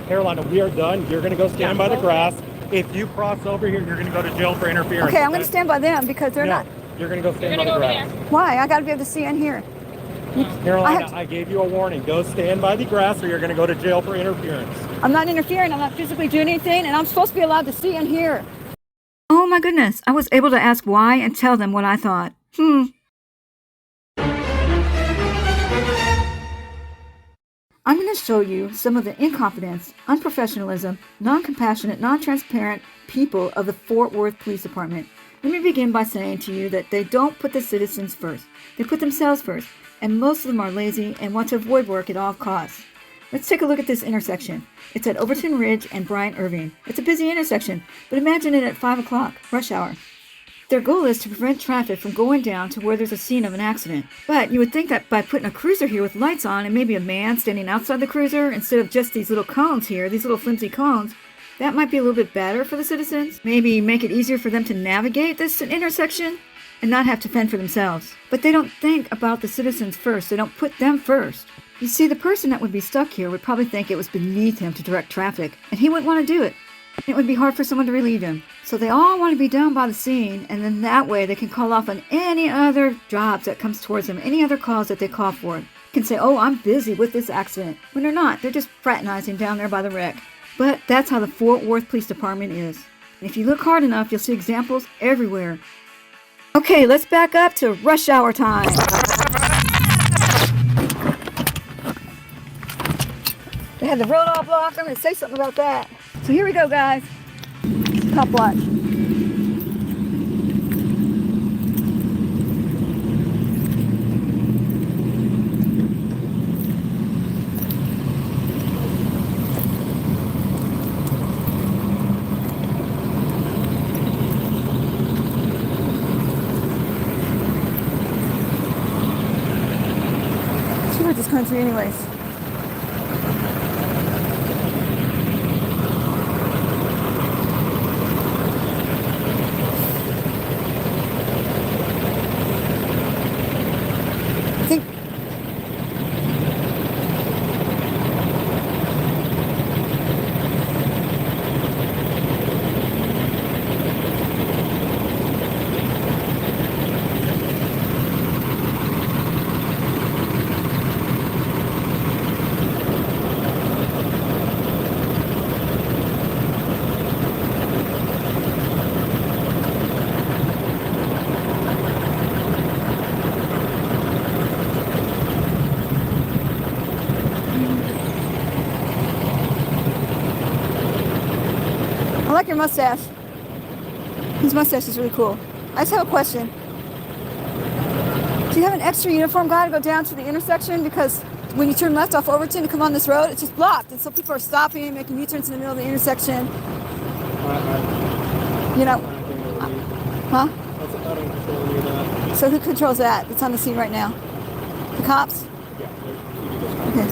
Carolina, we are done. You're going to go stand by the grass. If you cross over here, you're going to go to jail for interference. Okay, I'm going to stand by them because they're not. You're going to go stand by the grass. Why? I got to be able to see in here. Carolina, I gave you a warning. Go stand by the grass or you're going to go to jail for interference. I'm not interfering. I'm not physically doing anything, and I'm supposed to be allowed to see in here. Oh my goodness. I was able to ask why and tell them what I thought. I'm going to show you some of the incompetence, unprofessionalism, non-compassionate, non-transparent people of the Fort Worth Police Department. Let me begin by saying to you that they don't put the citizens first. They put themselves first, and most of them are lazy and want to avoid work at all costs. Let's take a look at this intersection. It's at Overton Ridge and Bryant Irving. It's a busy intersection, but imagine it at 5 o'clock, rush hour. Their goal is to prevent traffic from going down to where there's a scene of an accident. But you would think that by putting a cruiser here with lights on and maybe a man standing outside the cruiser instead of just these little cones here, these little flimsy cones, that might be a little bit better for the citizens. Maybe make it easier for them to navigate this intersection and not have to fend for themselves. But they don't think about the citizens first. They don't put them first. You see, the person that would be stuck here would probably think it was beneath him to direct traffic, and he wouldn't want to do it. It would be hard for someone to relieve him. So they all want to be down by the scene, and then that way they can call off on any other jobs that comes towards them, any other calls that they call for. They can say, oh, I'm busy with this accident. When they're not, they're just fraternizing down there by the wreck. But that's how the Fort Worth Police Department is. And if you look hard enough, you'll see examples everywhere. Okay, let's back up to rush hour time. They had the road all blocked. I'm going to say something about that. So here we go, guys. COPWATCH. She went this country anyways. I like your mustache. His mustache is really cool. I just have a question. Do you have an extra uniform guy to go down to the intersection? Because when you turn left off Overton to come on this road, it's just blocked. And so people are stopping, making U-turns in the middle of the intersection. You know. Huh? So who controls that? It's on the scene right now. The cops? Okay.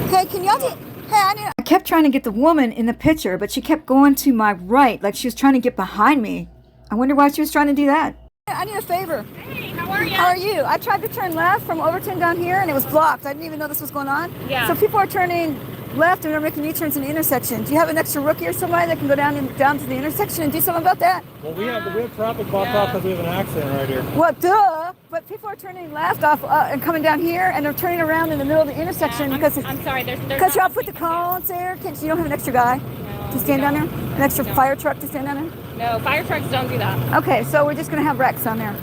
Hey, can y'all do... Hey, I kept trying to get the woman in the picture, but she kept going to my right, like she was trying to get behind me. I wonder why she was trying to do that. I need a favor. Hey, how are you? How are you? I tried to turn left from Overton down here, and it was blocked. I didn't even know this was going on. Yeah. So people are turning left, and they're making U-turns in the intersection. Do you have an extra rookie or somebody that can go down to the intersection and do something about that? Well, we have traffic blocked off because we have an accident right here. Well, duh. But people are turning left off and coming down here, and they're turning around in the middle of the intersection because I'm sorry. Because y'all put the cones there. You don't have an extra guy to stand down there? An extra fire truck to stand down there? No, fire trucks don't do that. Okay, so we're just going to have wrecks on there.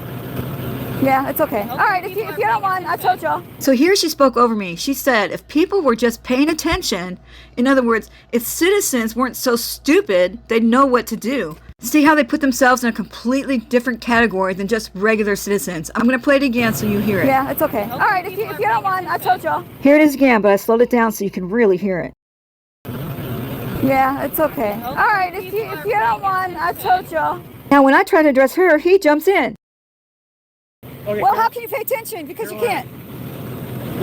Yeah, it's okay. All right, if you don't want, I told y'all. So here she spoke over me. She said if people were just paying attention, in other words, if citizens weren't so stupid, they'd know what to do. See how they put themselves in a completely different category than just regular citizens. I'm going to play it again so you hear it. Yeah, it's okay. All right, if you don't want, I told y'all. Here it is again, but I slowed it down so you can really hear it. Yeah, it's okay. All right, if you don't want, I told y'all. Now, when I try to address her, he jumps in. Okay, Well, how can you pay attention? Because you can't.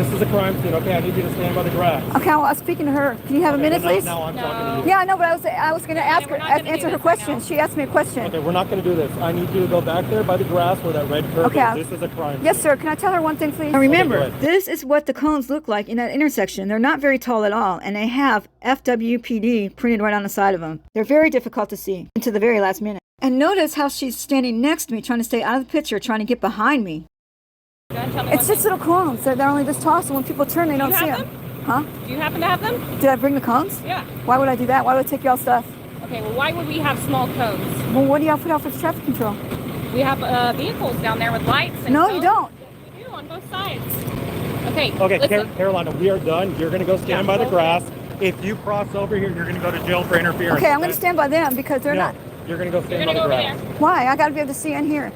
This is a crime scene. Okay, I need you to stand by the grass. Okay, well, I was speaking to her. Can you have a minute, please? Now I'm talking to you. Yeah, I know, but I was going to ask her, we're not gonna answer do her this question. right now. She asked me a question. Okay, we're not going to do this. I need you to go back there by the grass where that red curve Okay, is. This is a crime Yes, scene. sir. Can I tell her one thing, please? Now remember, go ahead. this is what the cones look like in that intersection. They're not very tall at all, and they have FWPD printed right on the side of them. They're very difficult to see until the very last minute. And notice how she's standing next to me, trying to stay out of the picture, trying to get behind me. Go ahead and tell me It's one just little cones. They're only this tall, so when people turn, they don't you see have them. Huh? Do you happen to have them? Did I bring the cones? Yeah. Why would I do that? Why would I take y'all stuff? Okay, well, why would we have small cones? Well, what do y'all put out for traffic control? We have vehicles down there with lights and No, cones. you don't. We do on both sides. Okay, Okay, listen. Carolina, we are done. You're going to go stand by the grass. If you cross over here, you're going to go to jail for interference. Okay, I'm going to stand by them because they're not. You're going to go You're stand by gonna the go over grass. there. Why? I got to be able to see in here.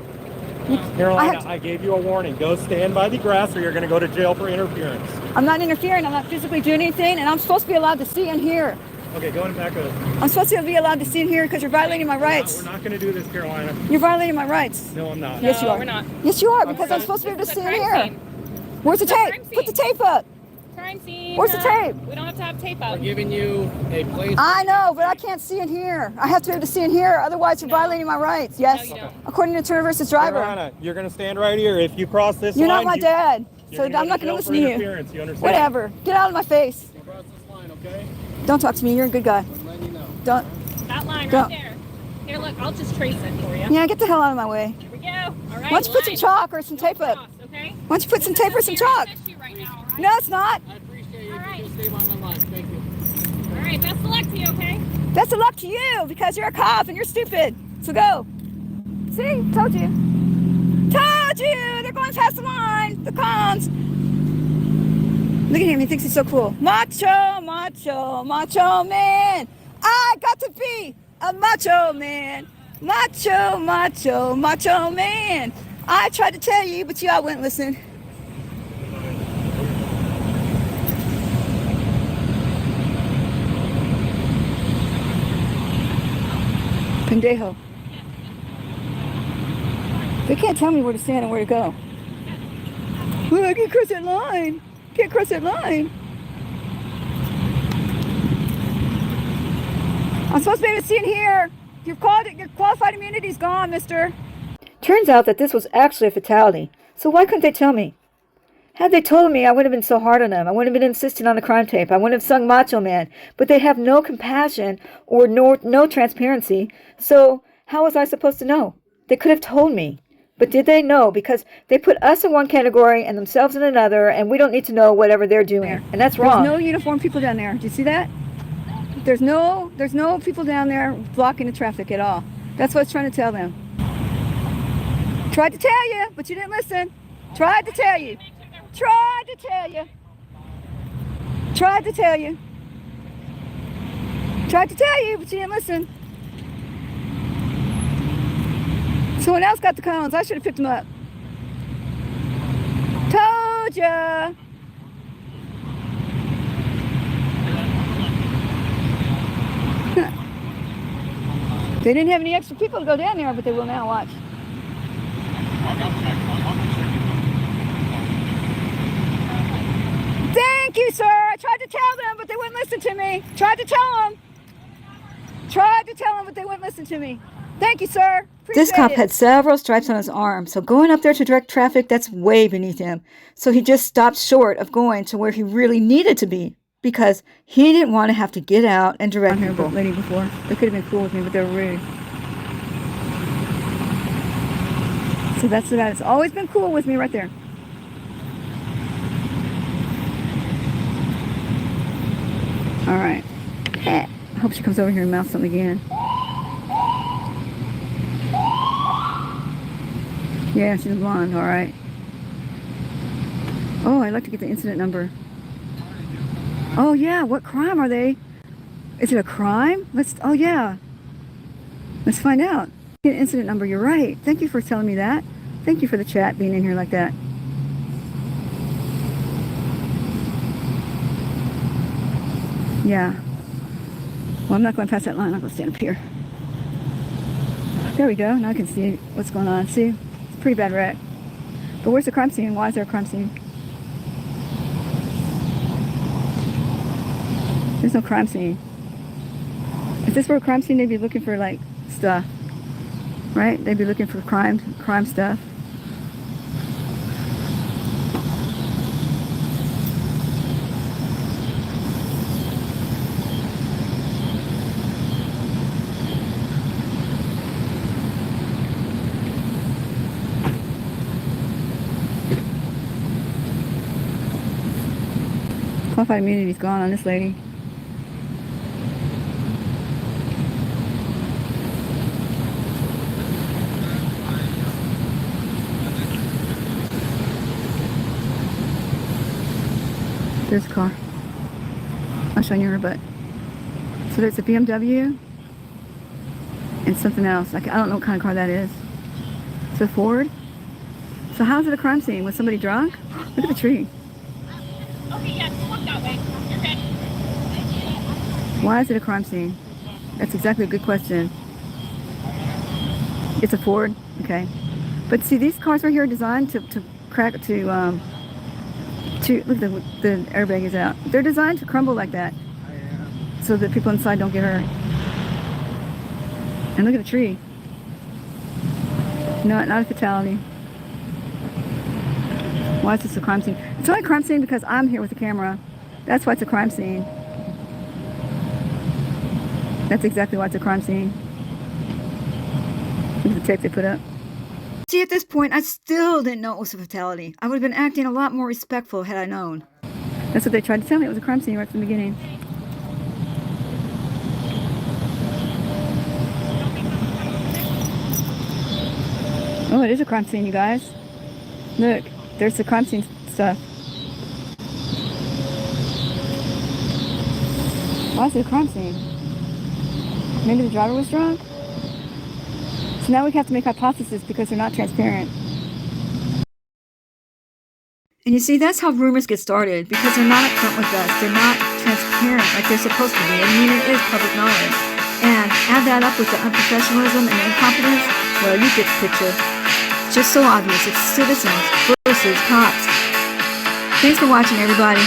Carolina, I I gave you a warning. Go stand by the grass or you're going to go to jail for interference. I'm not interfering. I'm not physically doing anything, and I'm supposed to be allowed to see in here. Okay, go in back of this. I'm supposed to be allowed to see in here because you're violating my We're rights. not going to do this, Carolina. You're violating my rights. No, I'm not. Yes, you No, are. we're not. Yes, you are because I'm supposed to be able to This is see a in crime here. scene. Where's the It's a crime tape? Put the scene. tape up. Crime scene. Where's the tape? We don't have to have tape up. We're giving you a place. I know, but I can't see in here. I have to be able to see in here. Otherwise, you're violating my rights. Yes. No, you don't. According to Turner versus Driver. Carolina, you're going to stand right here. If you cross this You're line, not my dad, you're so gonna I'm not go going to jail listen to for you. interference. You understand? Whatever. Get out of my face. Cross this line, okay? Don't talk to me. You're a good guy. I'm letting you know. Don't. That line Go. right there. Here, look, I'll just trace it for you. Yeah, get the hell out of my way. Here we go. All right. Why don't you put some line. chalk or some tape up? Cross, okay? Why don't you put some tape or some chalk? Right now, all right? No, it's not. I appreciate you. All right. You can stay by my line. Thank you. All right, best of luck to you, okay? Best of luck to you because you're a cop and you're stupid. So go. See? Told you. Told you! They're going past the line. The cons. Look at him. He thinks he's so cool. Macho, macho, macho man. I got to be a macho man. Macho, macho, macho man. I tried to tell you, but y'all wouldn't listen. Pendejo. They can't tell me where to stand and where to go. Well, I can't cross that line. Can't cross that line. I'm supposed to be able to see in here. Your qualified immunity's gone, mister. Turns out that this was actually a fatality. So why couldn't they tell me? Had they told me, I wouldn't have been so hard on them. I wouldn't have been insistent on the crime tape. I wouldn't have sung Macho Man. But they have no compassion or no transparency. So how was I supposed to know? They could have told me. But did they? No, because they put us in one category and themselves in another, and we don't need to know whatever they're doing. And that's wrong. There's no uniformed people down there. Do you see that? There's no people down there blocking the traffic at all. That's what I was trying to tell them. Tried to tell you, but you didn't listen. Tried to tell you. Tried to tell you. Tried to tell you. Tried to tell you, but you didn't listen. Someone else got the cones. I should have picked them up. Told ya. They didn't have any extra people to go down there, but they will now. Watch. Thank you, sir. I tried to tell them, but they wouldn't listen to me. Tried to tell them. Tried to tell them, but they wouldn't listen to me. Thank you, sir. This cop had several stripes on his arm, so going up there to direct traffic, that's way beneath him. So he just stopped short of going to where he really needed to be because he didn't want to have to get out and direct people. Lady before. They could have been cool with me, but they were rude. So that's the guy that's always been cool with me right there. All right. I hope she comes over here and mouths something again. Yeah, she's blonde, all right. Oh, I'd like to get the incident number. Oh, yeah, what crime are they? Is it a crime? Oh, yeah. Let's find out. Get an incident number, you're right. Thank you for telling me that. Thank you for the chat being in here like that. Yeah. Well, I'm not going past that line. I'm going to stand up here. There we go. Now I can see what's going on. See? Pretty bad wreck. But where's the crime scene? Why is there a crime scene? There's no crime scene. If this were a crime scene, they'd be looking for like stuff, right? They'd be looking for crime stuff. Qualified immunity's gone on this lady. There's a car. I'll show you her butt. So there's a BMW and something else. I don't know what kind of car that is. It's a Ford. So how's it a crime scene? Was somebody drunk? Look at the tree. Okay, yes, walk that way. You're good. Why is it a crime scene? That's exactly a good question. It's a Ford, okay. But see, these cars right here are designed to crack, to look, the airbag is out. They're designed to crumble like that, so that people inside don't get hurt. And look at the tree. Not a fatality. Why is this a crime scene? It's only a crime scene because I'm here with the camera. That's why it's a crime scene. That's exactly why it's a crime scene. Look at the tape they put up. See, at this point, I still didn't know it was a fatality. I would have been acting a lot more respectful had I known. That's what they tried to tell me. It was a crime scene right from the beginning. Oh, it is a crime scene, you guys. Look, there's the crime scene stuff. Why is it a crime scene? Maybe the driver was drunk? So now we have to make hypotheses because they're not transparent. And you see, that's how rumors get started, because they're not upfront with us. They're not transparent like they're supposed to be. I mean, it is public knowledge. And add that up with the unprofessionalism and incompetence, well, you get the picture. It's just so obvious. It's citizens versus cops. Thanks for watching, everybody.